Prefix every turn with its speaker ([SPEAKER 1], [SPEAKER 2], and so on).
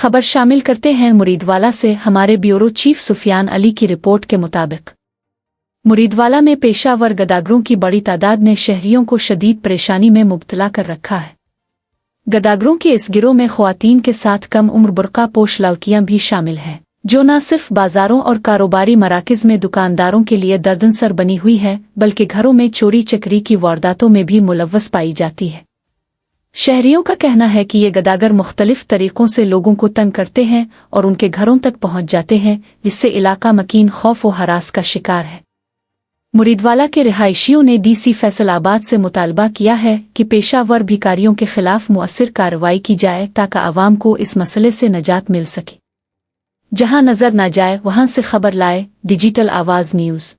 [SPEAKER 1] खबर शामिल करते हैं मुरीदवाला से। हमारे ब्यूरो चीफ सुफियान अली की रिपोर्ट के मुताबिक मुरीदवाला में पेशावर गदागरों की बड़ी तादाद ने शहरियों को शदीद परेशानी में मुब्तला कर रखा है। गदागरों के इस गिरोह में ख्वातीन के साथ कम उम्र बुर्का पोश लड़कियां भी शामिल हैं, जो न सिर्फ बाजारों और कारोबारी मराकज में दुकानदारों के लिए दर्दनसर बनी हुई है, बल्कि घरों में चोरी चकरी की वारदातों में भी मुलव्वस पाई जाती है। शहरियों का कहना है कि ये गदागर मुख्तलिफ तरीकों से लोगों को तंग करते हैं और उनके घरों तक पहुंच जाते हैं, जिससे इलाका मकीन खौफ व हरास का शिकार है। मुरीदवाला के रिहायशियों ने DC फैसलाबाद से मुतालबा किया है कि पेशावर भिखारियों के खिलाफ मुअस्सिर कार्रवाई की जाए ताकि आवाम को इस मसले से निजात मिल सके। जहां नजर न जाए वहां से खबर लाए। डिजिटल आवाज न्यूज़।